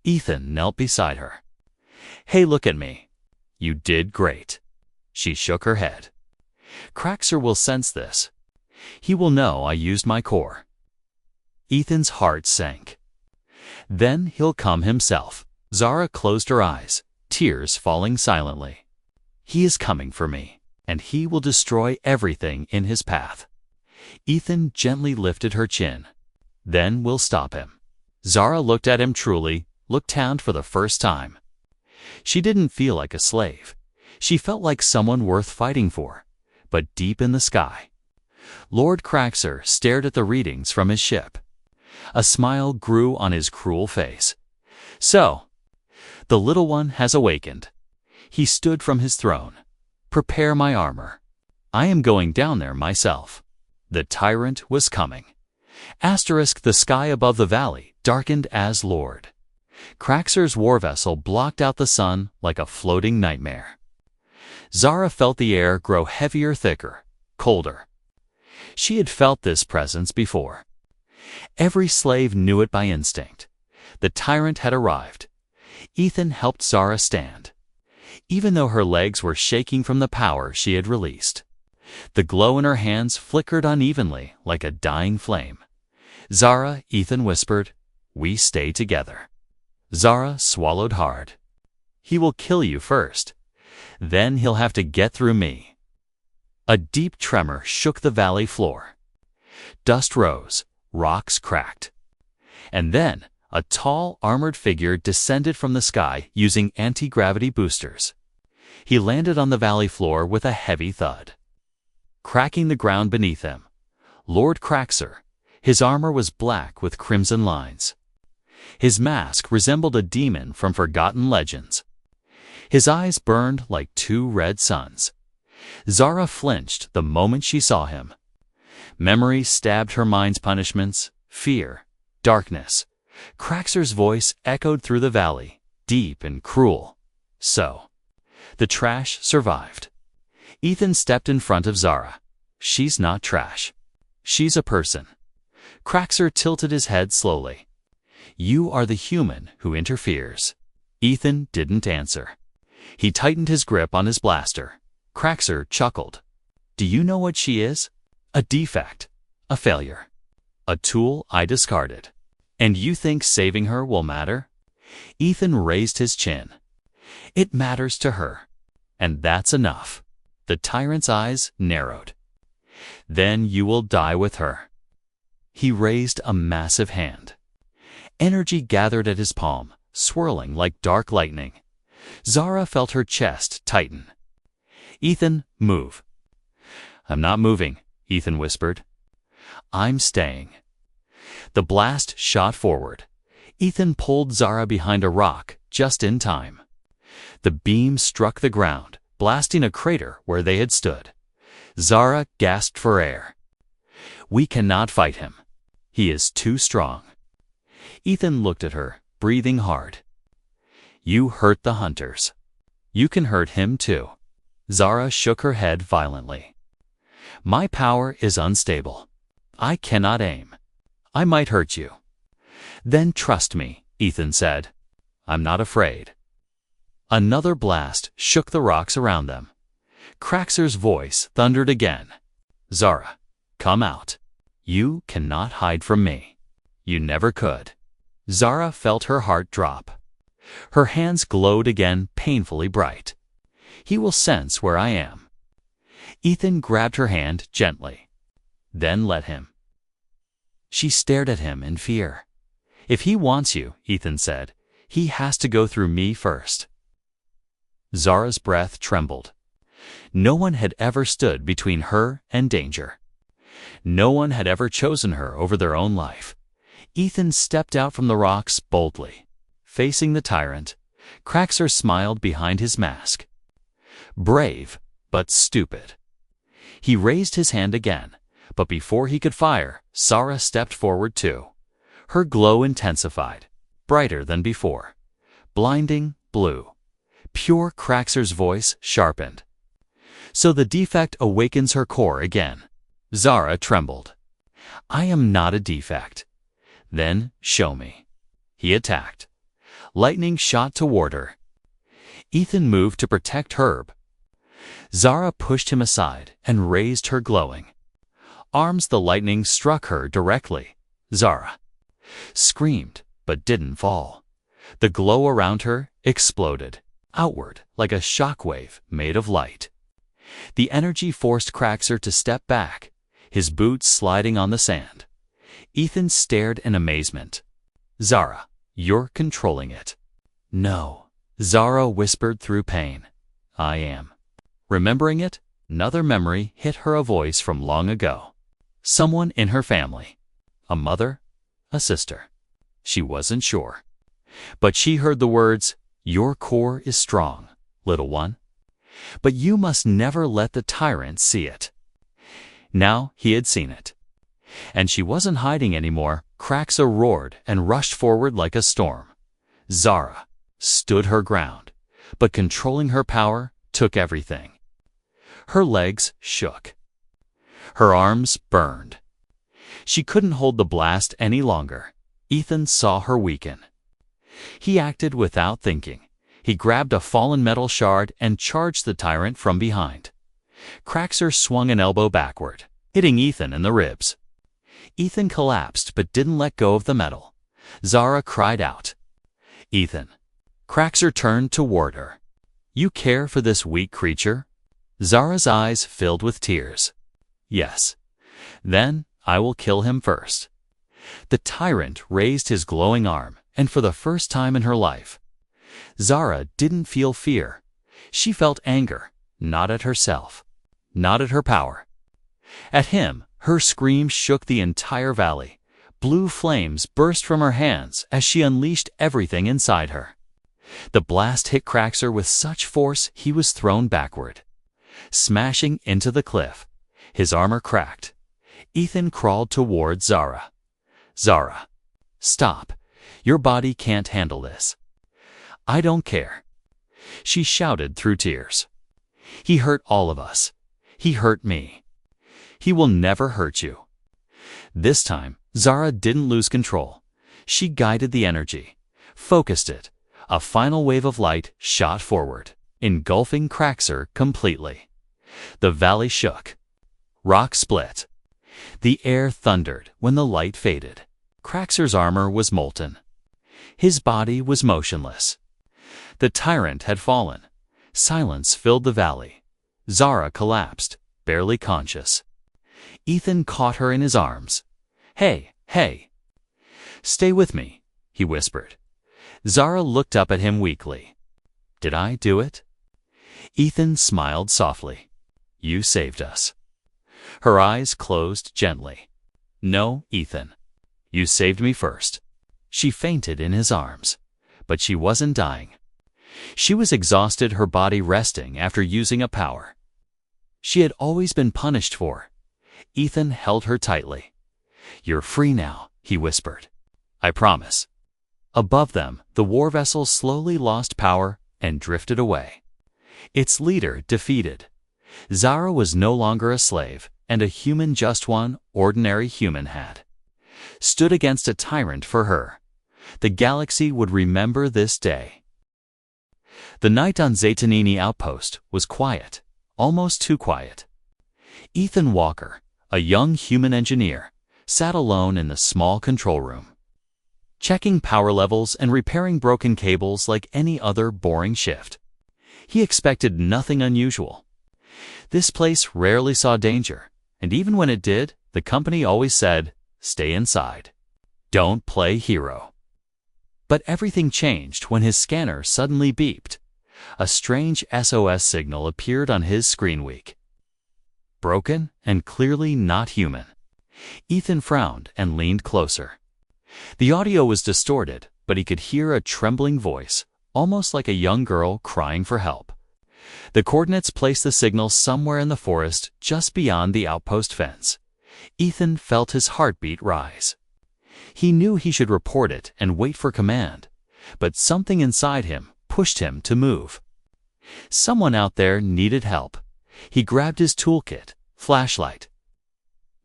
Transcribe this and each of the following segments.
Ethan knelt beside her. "Hey, look at me. You did great." She shook her head. "Craxer will sense this. He will know I used my core." Ethan's heart sank. "Then he'll come himself." Zara closed her eyes, tears falling silently. "He is coming for me, and he will destroy everything in his path." Ethan gently lifted her chin. "Then we'll stop him." Zara looked at him truly, looked tanned for the first time. She didn't feel like a slave. She felt like someone worth fighting for, but deep in the sky. Lord Craxer stared at the readings from his ship. A smile grew on his cruel face. "So, the little one has awakened." He stood from his throne. "Prepare my armor. I am going down there myself." The tyrant was coming. The sky above the valley darkened as Lord Craxer's war vessel blocked out the sun like a floating nightmare. Zara felt the air grow heavier, thicker, colder. She had felt this presence before. Every slave knew it by instinct. The tyrant had arrived. Ethan helped Zara stand, even though her legs were shaking from the power she had released. The glow in her hands flickered unevenly like a dying flame. "Zara," Ethan whispered, "we stay together." Zara swallowed hard. "He will kill you first. Then he'll have to get through me." A deep tremor shook the valley floor. Dust rose, rocks cracked. And then a tall, armored figure descended from the sky using anti-gravity boosters. He landed on the valley floor with a heavy thud, cracking the ground beneath him. Lord Craxer. His armor was black with crimson lines. His mask resembled a demon from forgotten legends. His eyes burned like two red suns. Zara flinched the moment she saw him. Memory stabbed her mind's punishments, fear, darkness. Craxer's voice echoed through the valley, deep and cruel. So, the trash survived. Ethan stepped in front of Zara. "She's not trash. She's a person." Craxer tilted his head slowly. "You are the human who interferes." Ethan didn't answer. He tightened his grip on his blaster. Craxer chuckled. "Do you know what she is? A defect. A failure. A tool I discarded. And you think saving her will matter?" Ethan raised his chin. "It matters to her. And that's enough." The tyrant's eyes narrowed. "Then you will die with her." He raised a massive hand. Energy gathered at his palm, swirling like dark lightning. Zara felt her chest tighten. "Ethan, move." "I'm not moving," Ethan whispered. "I'm staying." The blast shot forward. Ethan pulled Zara behind a rock just in time. The beam struck the ground, blasting a crater where they had stood. Zara gasped for air. "We cannot fight him. He is too strong." Ethan looked at her, breathing hard. "You hurt the hunters. You can hurt him too." Zara shook her head violently. "My power is unstable. I cannot aim. I might hurt you." "Then trust me," Ethan said. "I'm not afraid." Another blast shook the rocks around them. Craxer's voice thundered again. "Zara, come out. You cannot hide from me. You never could." Zara felt her heart drop. Her hands glowed again, painfully bright. "He will sense where I am." Ethan grabbed her hand gently. "Then let him." She stared at him in fear. "If he wants you," Ethan said, "he has to go through me first." Zara's breath trembled. No one had ever stood between her and danger. No one had ever chosen her over their own life. Ethan stepped out from the rocks boldly, facing the tyrant. Craxer smiled behind his mask. Brave, but stupid. He raised his hand again, but before he could fire, Zara stepped forward too. Her glow intensified, brighter than before. Blinding blue. Pure Craxer's voice sharpened. "So the defect awakens her core again." Zara trembled. "I am not a defect." "Then show me." He attacked. Lightning shot toward her. Ethan moved to protect Herb. Zara pushed him aside and raised her glowing arms. The lightning struck her directly. Zara screamed, but didn't fall. The glow around her exploded outward like a shockwave made of light. The energy forced Craxer to step back, his boots sliding on the sand. Ethan stared in amazement. Zara, you're controlling it. No, Zara whispered through pain. I am. Remembering it, another memory hit her, a voice from long ago. Someone in her family. A mother? A sister? She wasn't sure. But she heard the words, your core is strong, little one. But you must never let the tyrant see it. Now he had seen it. And she wasn't hiding anymore. Craxer roared and rushed forward like a storm. Zara stood her ground, but controlling her power took everything. Her legs shook. Her arms burned. She couldn't hold the blast any longer. Ethan saw her weaken. He acted without thinking. He grabbed a fallen metal shard and charged the tyrant from behind. Craxer swung an elbow backward, hitting Ethan in the ribs. Ethan collapsed but didn't let go of the metal. Zara cried out. Ethan. Craxer turned toward her. You care for this weak creature? Zara's eyes filled with tears. Yes. Then I will kill him first. The tyrant raised his glowing arm, and for the first time in her life, Zara didn't feel fear. She felt anger, not at herself, not at her power. At him, her scream shook the entire valley. Blue flames burst from her hands as she unleashed everything inside her. The blast hit Craxer with such force he was thrown backward, smashing into the cliff. His armor cracked. Ethan crawled toward Zara. Zara, stop. Your body can't handle this. I don't care. She shouted through tears. He hurt all of us. He hurt me. He will never hurt you. This time, Zara didn't lose control. She guided the energy, focused it. A final wave of light shot forward, engulfing Craxer completely. The valley shook. Rock split. The air thundered when the light faded. Craxer's armor was molten. His body was motionless. The tyrant had fallen. Silence filled the valley. Zara collapsed, barely conscious. Ethan caught her in his arms. Hey, hey. Stay with me, he whispered. Zara looked up at him weakly. Did I do it? Ethan smiled softly. You saved us. Her eyes closed gently. No, Ethan. You saved me first. She fainted in his arms, but she wasn't dying. She was exhausted, her body resting after using a power she had always been punished for. Ethan held her tightly. You're free now, he whispered. I promise. Above them, the war vessel slowly lost power and drifted away. Its leader defeated. Zara was no longer a slave, and a human, just one ordinary human had stood against a tyrant for her. The galaxy would remember this day. The night on Zaytanini outpost was quiet, almost too quiet. Ethan Walker, a young human engineer, sat alone in the small control room, checking power levels and repairing broken cables like any other boring shift. He expected nothing unusual. This place rarely saw danger, and even when it did, the company always said, stay inside. Don't play hero. But everything changed when his scanner suddenly beeped. A strange SOS signal appeared on his screen. Weak, broken, and clearly not human. Ethan frowned and leaned closer. The audio was distorted, but he could hear a trembling voice, almost like a young girl crying for help. The coordinates placed the signal somewhere in the forest just beyond the outpost fence. Ethan felt his heartbeat rise. He knew he should report it and wait for command, but something inside him pushed him to move. Someone out there needed help. He grabbed his toolkit, flashlight,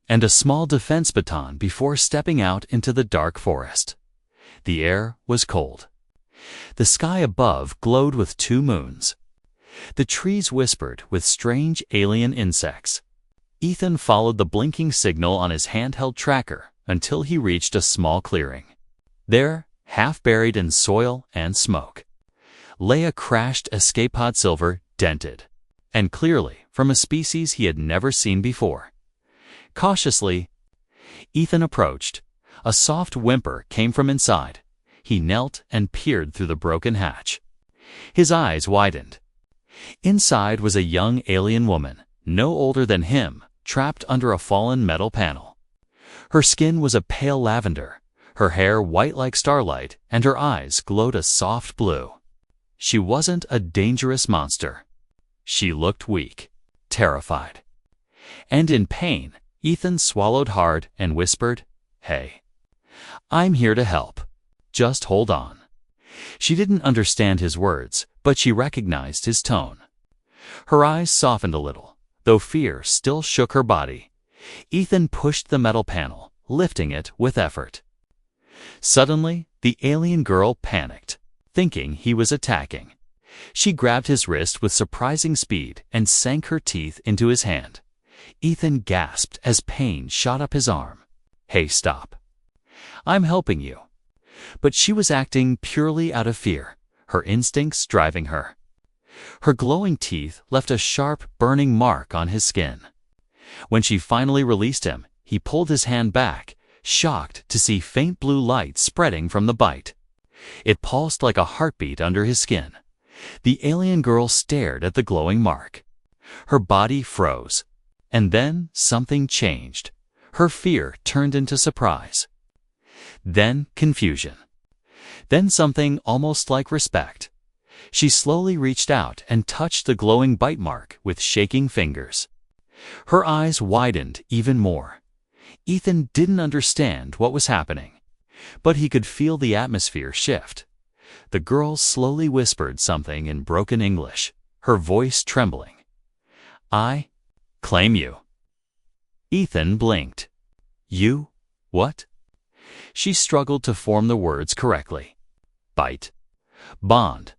and a small defense baton before stepping out into the dark forest. The air was cold. The sky above glowed with 2 moons. The trees whispered with strange alien insects. Ethan followed the blinking signal on his handheld tracker until he reached a small clearing. There, half buried in soil and smoke, lay a crashed escape pod silver, dented, and clearly from a species he had never seen before. Cautiously, Ethan approached. A soft whimper came from inside. He knelt and peered through the broken hatch. His eyes widened. Inside was a young alien woman, no older than him, trapped under a fallen metal panel. Her skin was a pale lavender, her hair white like starlight, and her eyes glowed a soft blue. She wasn't a dangerous monster. She looked weak, terrified, and in pain. Ethan swallowed hard and whispered, "Hey, I'm here to help. Just hold on." She didn't understand his words, but she recognized his tone. Her eyes softened a little, though fear still shook her body. Ethan pushed the metal panel, lifting it with effort. Suddenly, the alien girl panicked, thinking he was attacking. She grabbed his wrist with surprising speed and sank her teeth into his hand. Ethan gasped as pain shot up his arm. "Hey, stop. I'm helping you." But she was acting purely out of fear, her instincts driving her. Her glowing teeth left a sharp, burning mark on his skin. When she finally released him, he pulled his hand back, shocked to see faint blue light spreading from the bite. It pulsed like a heartbeat under his skin. The alien girl stared at the glowing mark. Her body froze. And then something changed. Her fear turned into surprise. Then confusion. Then something almost like respect. She slowly reached out and touched the glowing bite mark with shaking fingers. Her eyes widened even more. Ethan didn't understand what was happening, but he could feel the atmosphere shift. The girl slowly whispered something in broken English, her voice trembling. "I claim you." Ethan blinked. "You? What?" She struggled to form the words correctly. "Bite. Bond.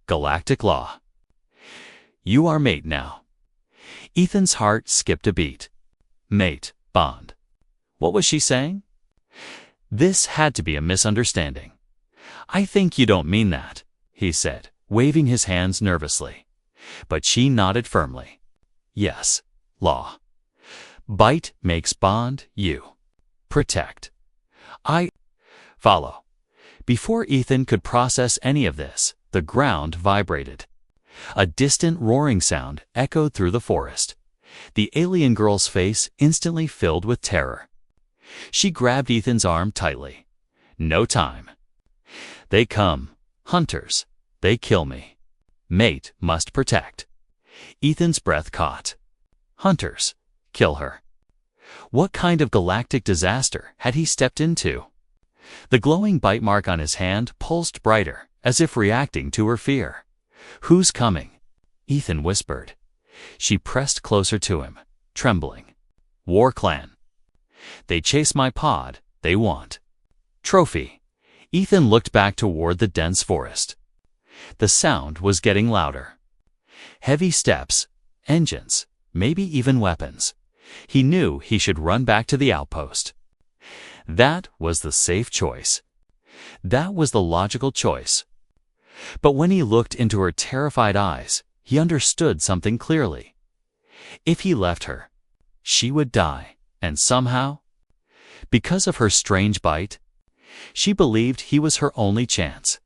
Galactic Law. You are mate now." Ethan's heart skipped a beat. Mate Bond. What was she saying? This had to be a misunderstanding. "I think you don't mean that," he said, waving his hands nervously. But she nodded firmly. "Yes, law. Bite makes bond, you. Protect. I follow." Before Ethan could process any of this, the ground vibrated. A distant roaring sound echoed through the forest. The alien girl's face instantly filled with terror. She grabbed Ethan's arm tightly. "No time. They come. Hunters. They kill me. Mate must protect." Ethan's breath caught. Hunters. Kill her. What kind of galactic disaster had he stepped into? The glowing bite mark on his hand pulsed brighter, as if reacting to her fear. "Who's coming?" Ethan whispered. She pressed closer to him, trembling. "War Clan. They chase my pod. They want trophy." Ethan looked back toward the dense forest. The sound was getting louder. Heavy steps, engines, maybe even weapons. He knew he should run back to the outpost. That was the safe choice. That was the logical choice. But when he looked into her terrified eyes, he understood something clearly. If he left her, she would die, and somehow, because of her strange bite, she believed he was her only chance.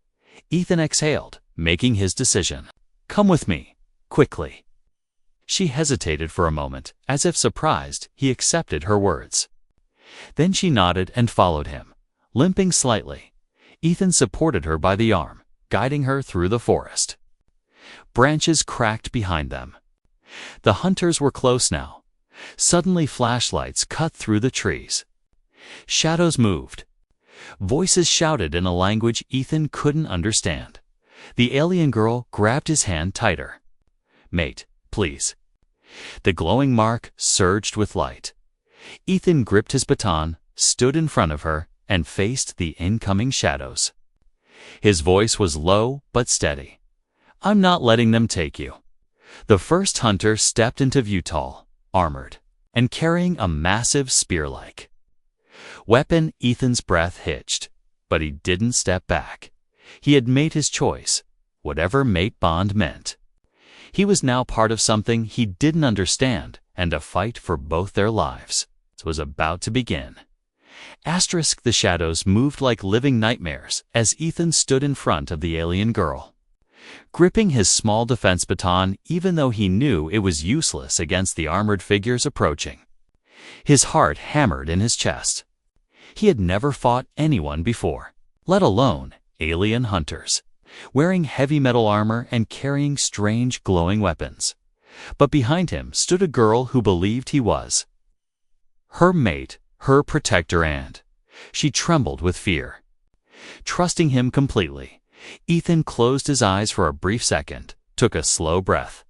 Ethan exhaled, making his decision. "Come with me, quickly." She hesitated for a moment, as if surprised he accepted her words. Then she nodded and followed him, limping slightly. Ethan supported her by the arm, guiding her through the forest. Branches cracked behind them. The hunters were close now. Suddenly flashlights cut through the trees. Shadows moved. Voices shouted in a language Ethan couldn't understand. The alien girl grabbed his hand tighter. "Mate, please." The glowing mark surged with light. Ethan gripped his baton, stood in front of her, and faced the incoming shadows. His voice was low but steady. "I'm not letting them take you." The first hunter stepped into view, tall, armored, and carrying a massive spear-like weapon. Ethan's breath hitched, but he didn't step back. He had made his choice, whatever Mate Bond meant. He was now part of something he didn't understand, and a fight for both their lives was about to begin. The shadows moved like living nightmares as Ethan stood in front of the alien girl, gripping his small defense baton even though he knew it was useless against the armored figures approaching. His heart hammered in his chest. He had never fought anyone before, let alone alien hunters, wearing heavy metal armor and carrying strange glowing weapons. But behind him stood a girl who believed he was her mate, her protector, and she trembled with fear. Trusting him completely, Ethan closed his eyes for a brief second, took a slow breath,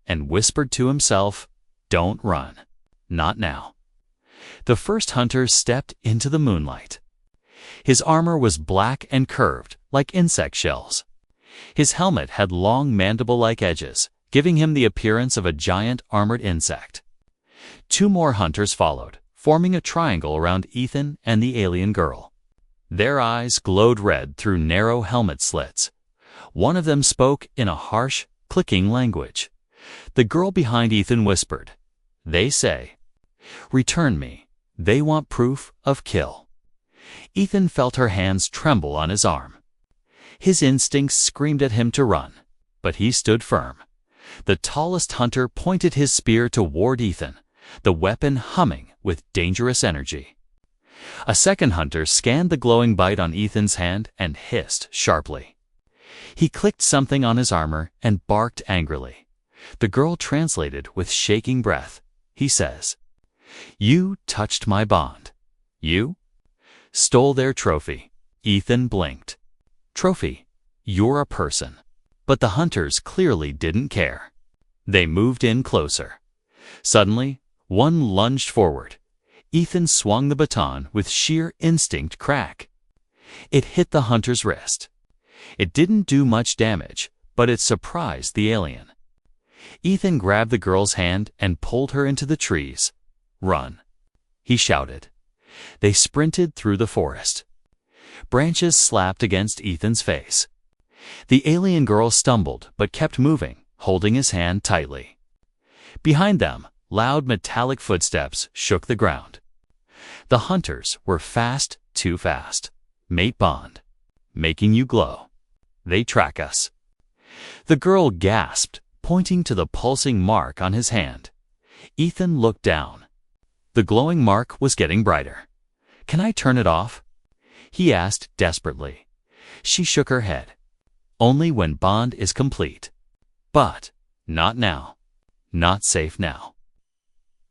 and whispered to himself, "Don't run. Not now." The first hunter stepped into the moonlight. His armor was black and curved, like insect shells. His helmet had long mandible-like edges, giving him the appearance of a giant armored insect. Two more hunters followed, forming a triangle around Ethan and the alien girl. Their eyes glowed red through narrow helmet slits. One of them spoke in a harsh, clicking language. The girl behind Ethan whispered, "They say, return me. They want proof of kill." Ethan felt her hands tremble on his arm. His instincts screamed at him to run, but he stood firm. The tallest hunter pointed his spear toward Ethan, the weapon humming with dangerous energy. A second hunter scanned the glowing bite on Ethan's hand and hissed sharply. He clicked something on his armor and barked angrily. The girl translated with shaking breath. "He says, you touched my bond. You stole their trophy." Ethan blinked. "Trophy? You're a person." But the hunters clearly didn't care. They moved in closer. Suddenly, one lunged forward. Ethan swung the baton with sheer instinct. Crack! It hit the hunter's wrist. It didn't do much damage, but it surprised the alien. Ethan grabbed the girl's hand and pulled her into the trees. "Run!" he shouted. They sprinted through the forest. Branches slapped against Ethan's face. The alien girl stumbled but kept moving, holding his hand tightly. Behind them, loud metallic footsteps shook the ground. The hunters were fast, too fast. Mate Bond, making you glow. They track us. The girl gasped, pointing to the pulsing mark on his hand. Ethan looked down. The glowing mark was getting brighter. "Can I turn it off?" he asked desperately. She shook her head. "Only when Bond is complete. But not now. Not safe now."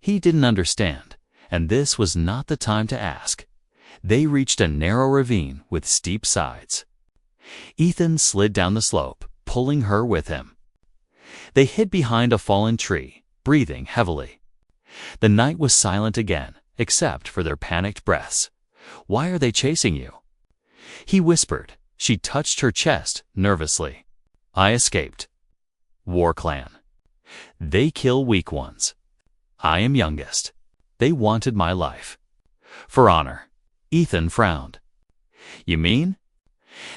He didn't understand, and this was not the time to ask. They reached a narrow ravine with steep sides. Ethan slid down the slope, pulling her with him. They hid behind a fallen tree, breathing heavily. The night was silent again, except for their panicked breaths. "Why are they chasing you?" he whispered. She touched her chest nervously. "I escaped. War clan. They kill weak ones. I am youngest. They wanted my life. For honor." Ethan frowned. "You mean?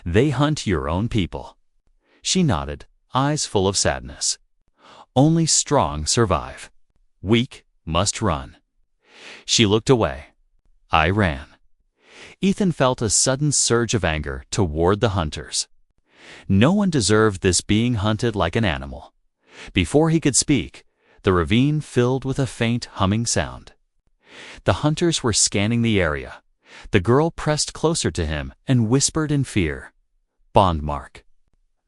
They hunt your own people." She nodded, eyes full of sadness. "Only strong survive. Weak must run." She looked away. "I ran." Ethan felt a sudden surge of anger toward the hunters. No one deserved this, being hunted like an animal. Before he could speak, the ravine filled with a faint humming sound. The hunters were scanning the area. The girl pressed closer to him and whispered in fear, "Bond mark.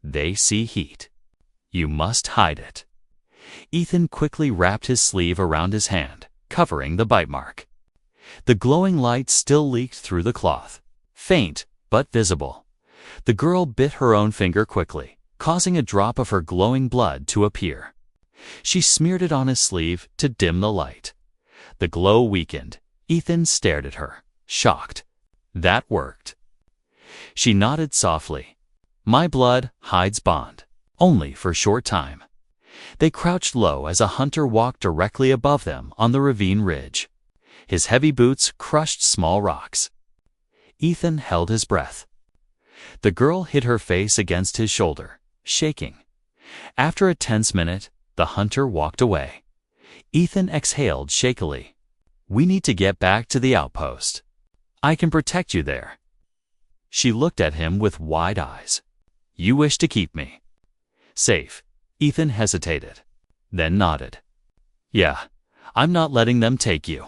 They see heat. You must hide it." Ethan quickly wrapped his sleeve around his hand, covering the bite mark. The glowing light still leaked through the cloth, faint but visible. The girl bit her own finger quickly, causing a drop of her glowing blood to appear. She smeared it on his sleeve to dim the light. The glow weakened. Ethan stared at her, shocked. "That worked." She nodded softly. My blood hides Bond, only for a short time. They crouched low as a hunter walked directly above them on the ravine ridge. His heavy boots crushed small rocks. Ethan held his breath. The girl hid her face against his shoulder, shaking. After a tense minute, the hunter walked away. Ethan exhaled shakily. We need to get back to the outpost. I can protect you there. She looked at him with wide eyes. You wish to keep me safe. Ethan hesitated, then nodded. Yeah, I'm not letting them take you.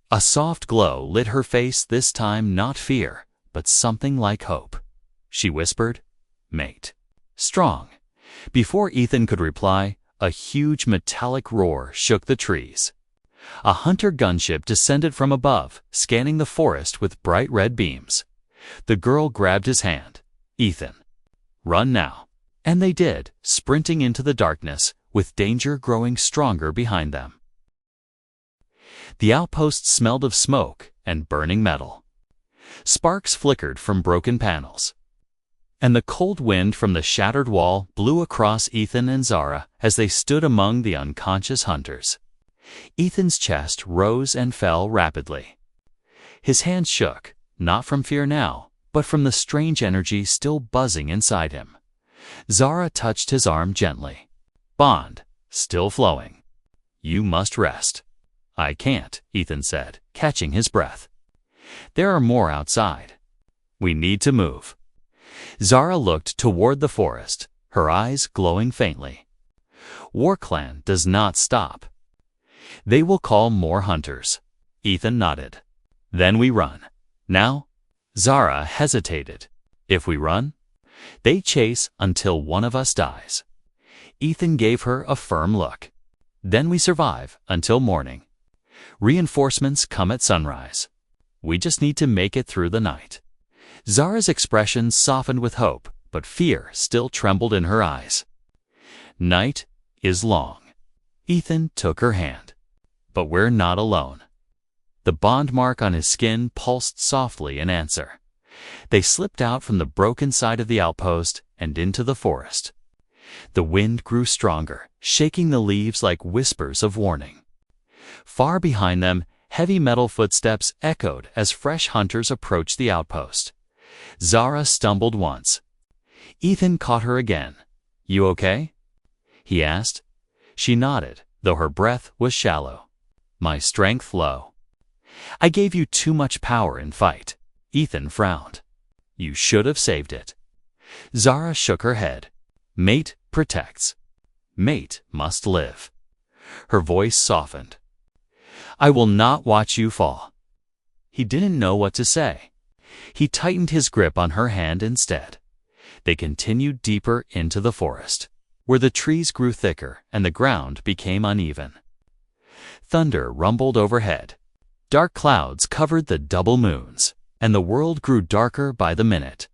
A soft glow lit her face, this time not fear, but something like hope. She whispered, Mate. Strong. Before Ethan could reply, a huge metallic roar shook the trees. A hunter gunship descended from above, scanning the forest with bright red beams. The girl grabbed his hand. Ethan. Run now. And they did, sprinting into the darkness, with danger growing stronger behind them. The outpost smelled of smoke and burning metal. Sparks flickered from broken panels. And the cold wind from the shattered wall blew across Ethan and Zara as they stood among the unconscious hunters. Ethan's chest rose and fell rapidly. His hands shook, not from fear now, but from the strange energy still buzzing inside him. Zara touched his arm gently. Bond, still flowing. You must rest. I can't, Ethan said, catching his breath. There are more outside. We need to move. Zara looked toward the forest, her eyes glowing faintly. WarClan does not stop. They will call more hunters. Ethan nodded. Then we run. Now? Zara hesitated. If we run? They chase until one of us dies. Ethan gave her a firm look. Then we survive until morning. Reinforcements come at sunrise. We just need to make it through the night. Zara's expression softened with hope, but fear still trembled in her eyes. Night is long. Ethan took her hand. But we're not alone. The bond mark on his skin pulsed softly in answer. They slipped out from the broken side of the outpost and into the forest. The wind grew stronger, shaking the leaves like whispers of warning. Far behind them, heavy metal footsteps echoed as fresh hunters approached the outpost. Zara stumbled once. Ethan caught her again. You okay? He asked. She nodded, though her breath was shallow. My strength low. I gave you too much power in fight. Ethan frowned. You should have saved it. Zara shook her head. Mate protects. Mate must live. Her voice softened. I will not watch you fall. He didn't know what to say. He tightened his grip on her hand instead. They continued deeper into the forest, where the trees grew thicker and the ground became uneven. Thunder rumbled overhead. Dark clouds covered the double moons, and the world grew darker by the minute.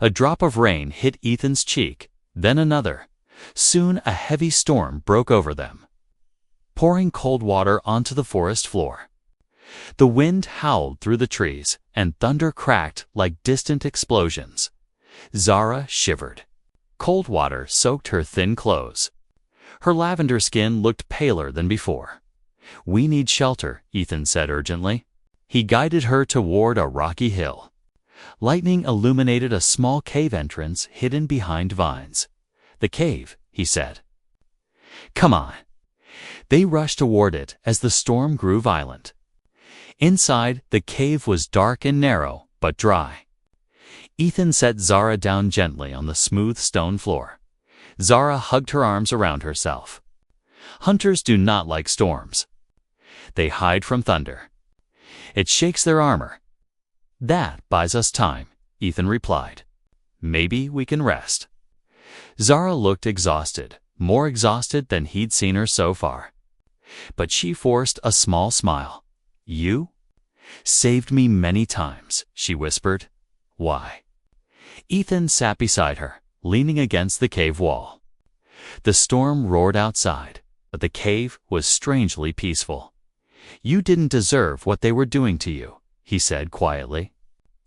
A drop of rain hit Ethan's cheek, then another. Soon a heavy storm broke over them, pouring cold water onto the forest floor. The wind howled through the trees, and thunder cracked like distant explosions. Zara shivered. Cold water soaked her thin clothes. Her lavender skin looked paler than before. We need shelter, Ethan said urgently. He guided her toward a rocky hill. Lightning illuminated a small cave entrance hidden behind vines. The cave, he said. Come on. They rushed toward it as the storm grew violent. Inside, the cave was dark and narrow, but dry. Ethan set Zara down gently on the smooth stone floor. Zara hugged her arms around herself. Hunters do not like storms. They hide from thunder. It shakes their armor. That buys us time, Ethan replied. Maybe we can rest. Zara looked exhausted, more exhausted than he'd seen her so far. But she forced a small smile. You? Saved me many times, she whispered. Why? Ethan sat beside her, leaning against the cave wall. The storm roared outside, but the cave was strangely peaceful. You didn't deserve what they were doing to you, he said quietly.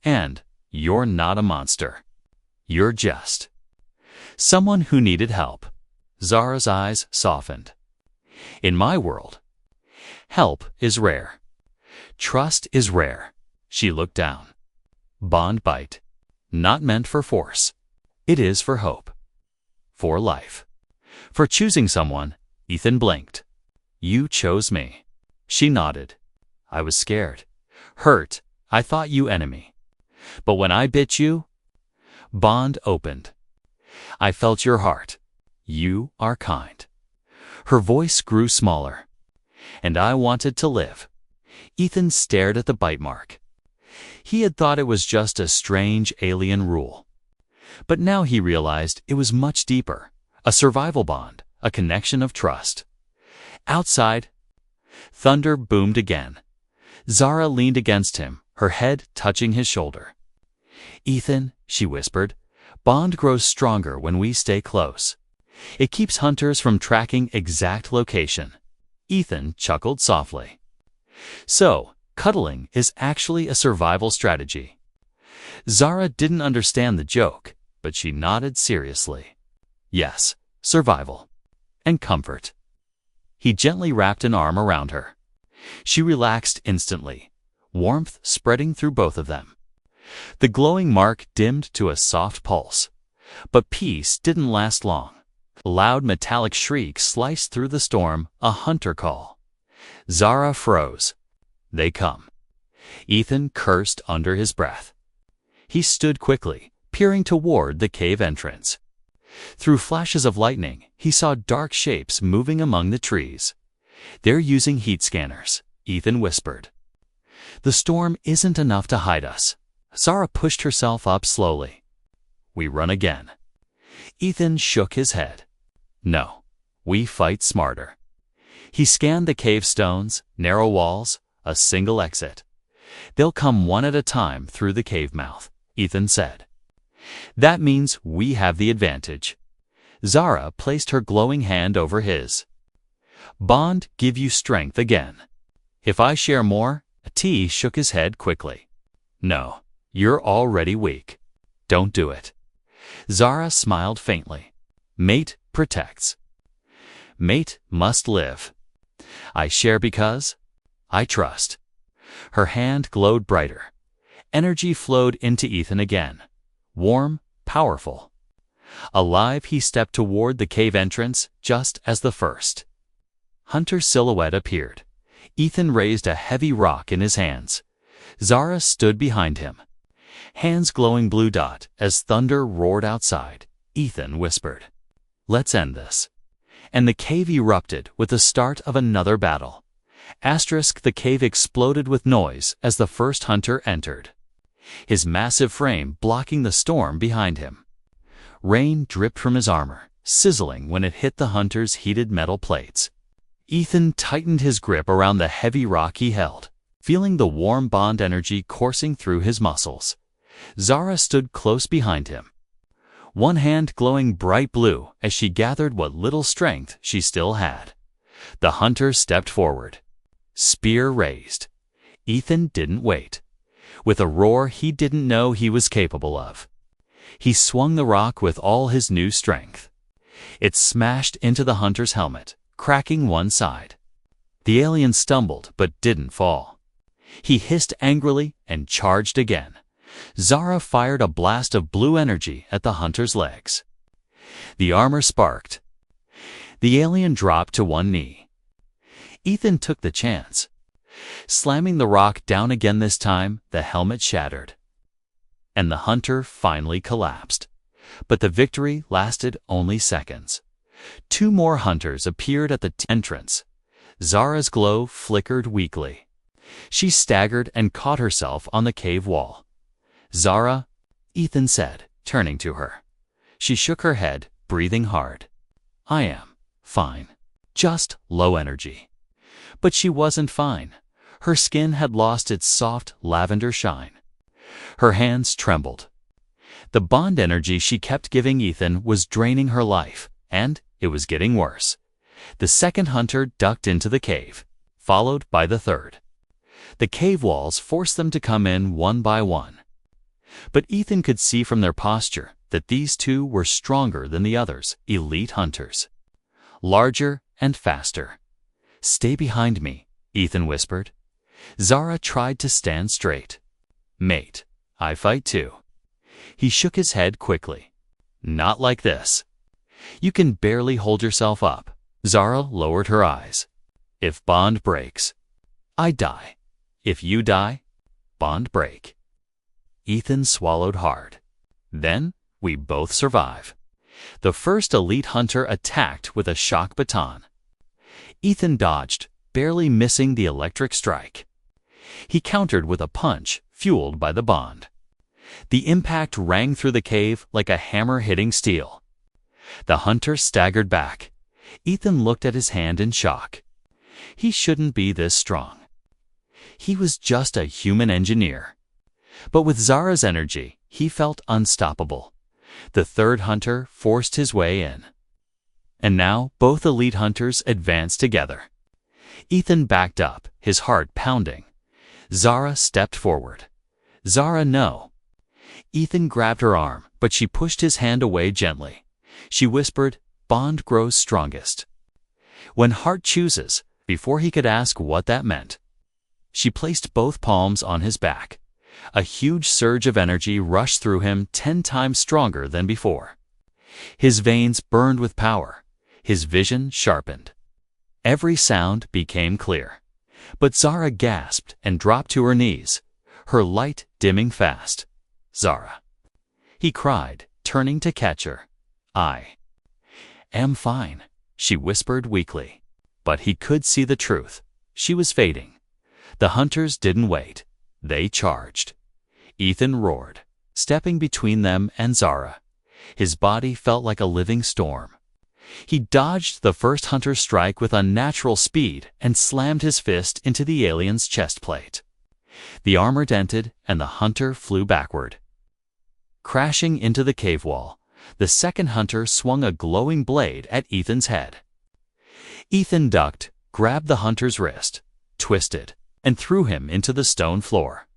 And you're not a monster. You're just Someone who needed help. Zara's eyes softened. In my world, help is rare. Trust is rare. She looked down. Bond bite. Not meant for force. It is for hope. For life. For choosing someone. Ethan blinked. You chose me. She nodded. I was scared. Hurt. I thought you enemy. But when I bit you, Bond opened. I felt your heart. You are kind. Her voice grew smaller. And I wanted to live. Ethan stared at the bite mark. He had thought it was just a strange alien rule. But now he realized it was much deeper. A survival bond, a connection of trust. Outside, thunder boomed again. Zara leaned against him, her head touching his shoulder. Ethan, she whispered, bond grows stronger when we stay close. It keeps hunters from tracking exact location. Ethan chuckled softly. So, cuddling is actually a survival strategy. Zara didn't understand the joke, but she nodded seriously. Yes, survival. And comfort. He gently wrapped an arm around her. She relaxed instantly, warmth spreading through both of them. The glowing mark dimmed to a soft pulse. But peace didn't last long. A loud metallic shriek sliced through the storm, a hunter call. Zara froze. They come. Ethan cursed under his breath. He stood quickly, peering toward the cave entrance. Through flashes of lightning, he saw dark shapes moving among the trees. They're using heat scanners, Ethan whispered. The storm isn't enough to hide us. Zara pushed herself up slowly. We run again. Ethan shook his head. No, we fight smarter. He scanned the cave stones, narrow walls, a single exit. They'll come one at a time through the cave mouth, Ethan said. That means we have the advantage. Zara placed her glowing hand over his. Bond give you strength again. If I share more, T shook his head quickly. No, you're already weak. Don't do it. Zara smiled faintly. Mate protects. Mate must live. I share because I trust. Her hand glowed brighter. Energy flowed into Ethan again. Warm, powerful. Alive, he stepped toward the cave entrance just as the first. Hunter's silhouette appeared. Ethan raised a heavy rock in his hands. Zara stood behind him. Hands glowing blue dot as thunder roared outside. Ethan whispered, Let's end this. And the cave erupted with the start of another battle. The cave exploded with noise as the first hunter entered. His massive frame blocking the storm behind him. Rain dripped from his armor, sizzling when it hit the hunter's heated metal plates. Ethan tightened his grip around the heavy rock he held, feeling the warm bond energy coursing through his muscles. Zara stood close behind him, one hand glowing bright blue as she gathered what little strength she still had. The hunter stepped forward, spear raised. Ethan didn't wait. With a roar he didn't know he was capable of, he swung the rock with all his new strength. It smashed into the hunter's helmet, cracking one side. The alien stumbled but didn't fall. He hissed angrily and charged again. Zara fired a blast of blue energy at the hunter's legs. The armor sparked. The alien dropped to one knee. Ethan took the chance. Slamming the rock down again this time, the helmet shattered. And the hunter finally collapsed. But the victory lasted only seconds. Two more hunters appeared at the entrance. Zara's glow flickered weakly. She staggered and caught herself on the cave wall. Zara, Ethan said, turning to her. She shook her head, breathing hard. I am fine. Just low energy. But she wasn't fine. Her skin had lost its soft lavender shine. Her hands trembled. The bond energy she kept giving Ethan was draining her life, and it was getting worse. The second hunter ducked into the cave, followed by the third. The cave walls forced them to come in one by one. But Ethan could see from their posture that these two were stronger than the others, elite hunters. Larger and faster. "Stay behind me," Ethan whispered. Zara tried to stand straight. "Mate, I fight too." He shook his head quickly. "Not like this. You can barely hold yourself up." Zara lowered her eyes. "If bond breaks, I die. If you die, bond break." Ethan swallowed hard. "Then we both survive." The first elite hunter attacked with a shock baton. Ethan dodged, barely missing the electric strike. He countered with a punch fueled by the bond. The impact rang through the cave like a hammer hitting steel. The hunter staggered back. Ethan looked at his hand in shock. He shouldn't be this strong. He was just a human engineer. But with Zara's energy, he felt unstoppable. The third hunter forced his way in. And now both elite hunters advanced together. Ethan backed up, his heart pounding. Zara stepped forward. "Zara, no." Ethan grabbed her arm, but she pushed his hand away gently. She whispered, "Bond grows strongest when heart chooses," before he could ask what that meant. She placed both palms on his back. A huge surge of energy rushed through him 10 times stronger than before. His veins burned with power. His vision sharpened. Every sound became clear. But Zara gasped and dropped to her knees, her light dimming fast. "Zara," he cried, turning to catch her. "I am fine," she whispered weakly. But he could see the truth. She was fading. The hunters didn't wait. They charged. Ethan roared, stepping between them and Zara. His body felt like a living storm. He dodged the first hunter's strike with unnatural speed and slammed his fist into the alien's chest plate. The armor dented and the hunter flew backward. Crashing into the cave wall, the second hunter swung a glowing blade at Ethan's head. Ethan ducked, grabbed the hunter's wrist, twisted, and threw him into the stone floor.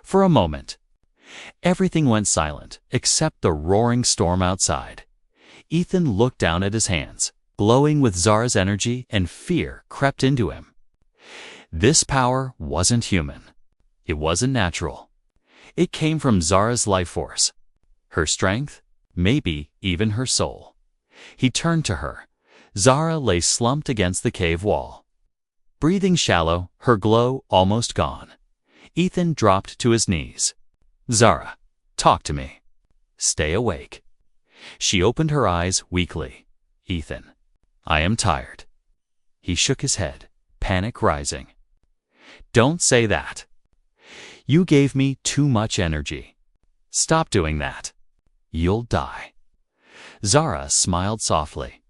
For a moment, everything went silent except the roaring storm outside. Ethan looked down at his hands, glowing with Zara's energy, and fear crept into him. This power wasn't human. It wasn't natural. It came from Zara's life force. Her strength, maybe even her soul. He turned to her. Zara lay slumped against the cave wall. Breathing shallow, her glow almost gone. Ethan dropped to his knees. "Zara, talk to me. Stay awake." She opened her eyes weakly. "Ethan, I am tired." He shook his head, panic rising. "Don't say that. You gave me too much energy. Stop doing that. You'll die." Zara smiled softly.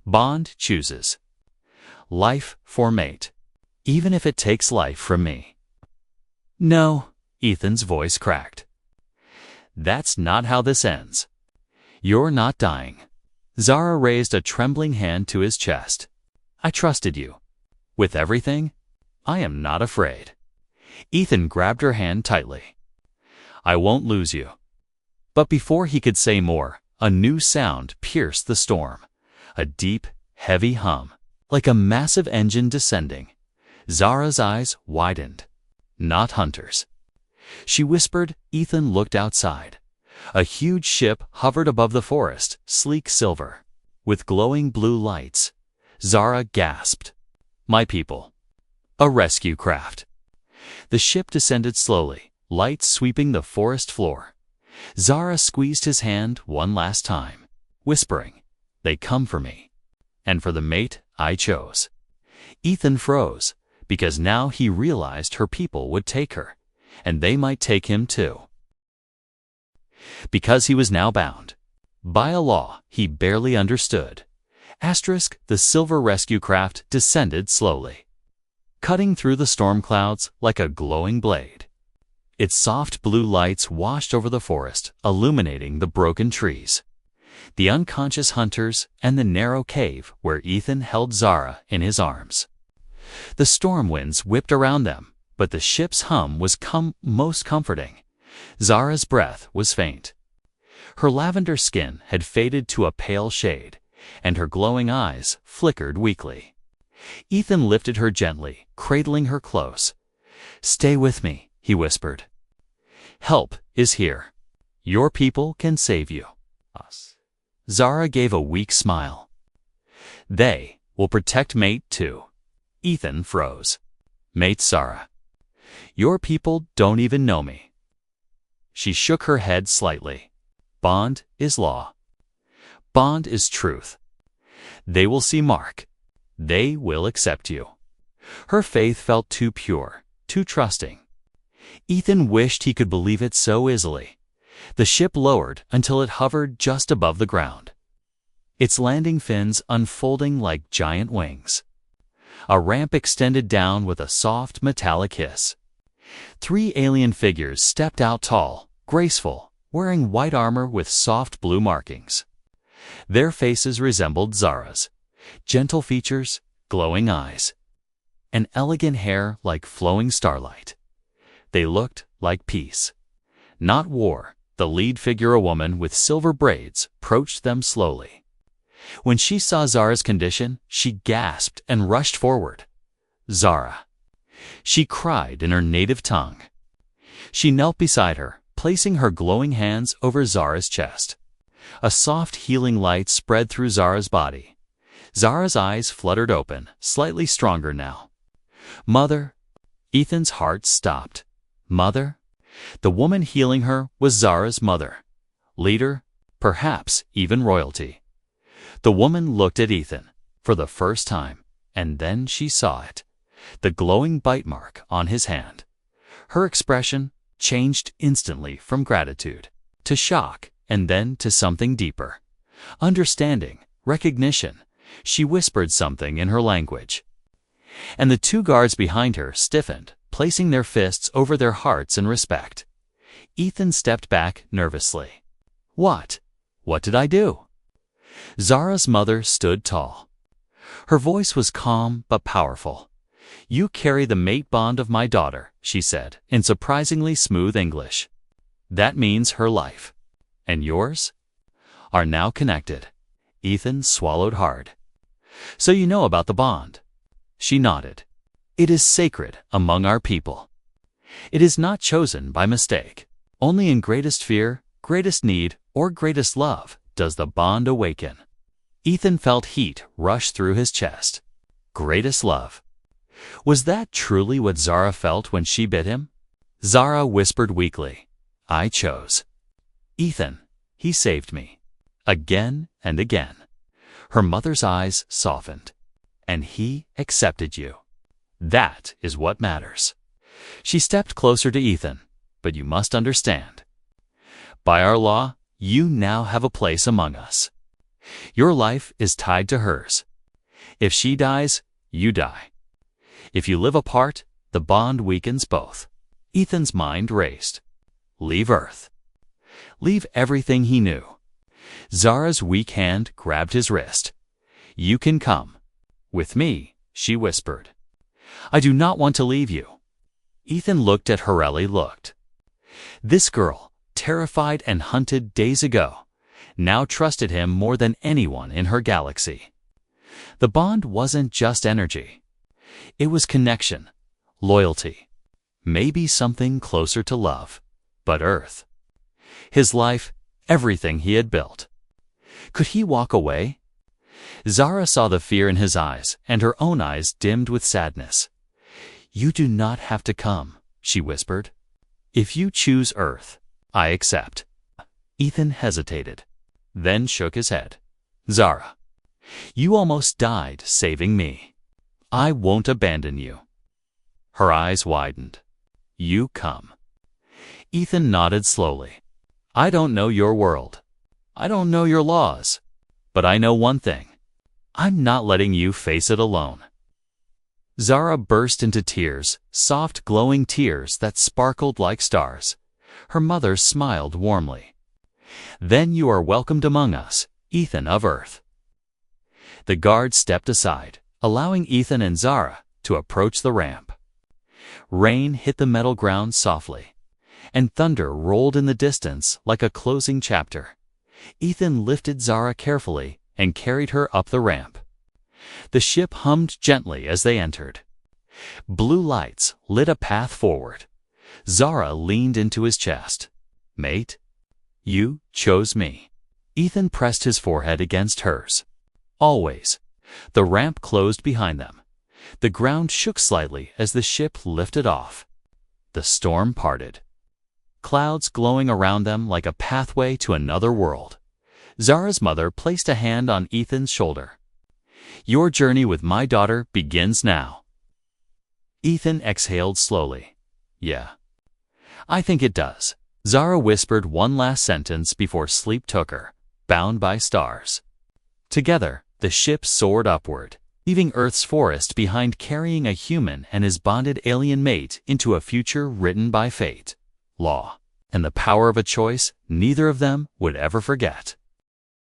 "Bond chooses. Life for mate, even if it takes life from me." "No," Ethan's voice cracked. "That's not how this ends. You're not dying." Zara raised a trembling hand to his chest. "I trusted you. With everything, I am not afraid." Ethan grabbed her hand tightly. "I won't lose you." But before he could say more, a new sound pierced the storm. A deep, heavy hum, like a massive engine descending. Zara's eyes widened. Not hunters. She whispered. Ethan looked outside. A huge ship hovered above the forest, sleek silver, with glowing blue lights. Zara gasped. "My people." A rescue craft. The ship descended slowly, lights sweeping the forest floor. Zara squeezed his hand one last time, whispering, "They come for me, and for the mate I chose." Ethan froze, because now he realized her people would take her, and they might take him too. Because he was now bound by a law he barely understood. The silver rescue craft descended slowly, cutting through the storm clouds like a glowing blade. Its soft blue lights washed over the forest, illuminating the broken trees, the unconscious hunters, and the narrow cave where Ethan held Zara in his arms. The storm winds whipped around them, but the ship's hum was most comforting. Zara's breath was faint. Her lavender skin had faded to a pale shade, and her glowing eyes flickered weakly. Ethan lifted her gently, cradling her close. "Stay with me," he whispered. "Help is here. Your people can save you." Zara gave a weak smile. "They will protect Mate too." Ethan froze. "Mate Zara, your people don't even know me." She shook her head slightly. "Bond is law. Bond is truth. They will see Mark. They will accept you." Her faith felt too pure, too trusting. Ethan wished he could believe it so easily. The ship lowered until it hovered just above the ground, its landing fins unfolding like giant wings. A ramp extended down with a soft, metallic hiss. 3 alien figures stepped out tall, graceful, wearing white armor with soft blue markings. Their faces resembled Zara's. Gentle features, glowing eyes, and elegant hair like flowing starlight. They looked like peace, not war. The lead figure, a woman with silver braids, approached them slowly. When she saw Zara's condition, she gasped and rushed forward. "Zara!" She cried in her native tongue. She knelt beside her, placing her glowing hands over Zara's chest. A soft healing light spread through Zara's body. Zara's eyes fluttered open, slightly stronger now. "Mother!" Ethan's heart stopped. "Mother?" The woman healing her was Zara's mother. Leader, perhaps even royalty. The woman looked at Ethan for the first time, and then she saw it. The glowing bite mark on his hand. Her expression changed instantly from gratitude to shock, and then to something deeper. Understanding, recognition. She whispered something in her language. And the 2 guards behind her stiffened, placing their fists over their hearts in respect. Ethan stepped back nervously. What did I do?" Zara's mother stood tall. Her voice was calm but powerful. "You carry the mate bond of my daughter," she said, in surprisingly smooth English. "That means her life, and yours, are now connected." Ethan swallowed hard. "So you know about the bond?" She nodded. "It is sacred among our people. It is not chosen by mistake. Only in greatest fear, greatest need, or greatest love does the bond awaken." Ethan felt heat rush through his chest. Greatest love. Was that truly what Zara felt when she bit him? Zara whispered weakly, "I chose. Ethan, he saved me. Again and again." Her mother's eyes softened. "And he accepted you. That is what matters." She stepped closer to Ethan. "But you must understand. By our law, you now have a place among us. Your life is tied to hers. If she dies, you die. If you live apart, the bond weakens both." Ethan's mind raced. Leave Earth. Leave everything he knew. Zara's weak hand grabbed his wrist. "You can come. With me," she whispered. "I do not want to leave you." Ethan looked at Horelli. This girl, terrified and hunted days ago, now trusted him more than anyone in her galaxy. The bond wasn't just energy. It was connection, loyalty, maybe something closer to love, but Earth. His life, everything he had built. Could he walk away? Zara saw the fear in his eyes, and her own eyes dimmed with sadness. "You do not have to come," she whispered. "If you choose Earth, I accept." Ethan hesitated, then shook his head. "Zara, you almost died saving me. I won't abandon you." Her eyes widened. "You come." Ethan nodded slowly. "I don't know your world. I don't know your laws. But I know one thing. I'm not letting you face it alone." Zara burst into tears, soft glowing tears that sparkled like stars. Her mother smiled warmly. "Then you are welcomed among us, Ethan of Earth." The guard stepped aside, allowing Ethan and Zara to approach the ramp. Rain hit the metal ground softly, and thunder rolled in the distance like a closing chapter. Ethan lifted Zara carefully and carried her up the ramp. The ship hummed gently as they entered. Blue lights lit a path forward. Zara leaned into his chest. "Mate, you chose me." Ethan pressed his forehead against hers. "Always." The ramp closed behind them. The ground shook slightly as the ship lifted off. The storm parted, clouds glowing around them like a pathway to another world. Zara's mother placed a hand on Ethan's shoulder. "Your journey with my daughter begins now." Ethan exhaled slowly. "Yeah, I think it does." Zara whispered one last sentence before sleep took her, bound by stars. Together, the ship soared upward, leaving Earth's forest behind, carrying a human and his bonded alien mate into a future written by fate, law, and the power of a choice neither of them would ever forget.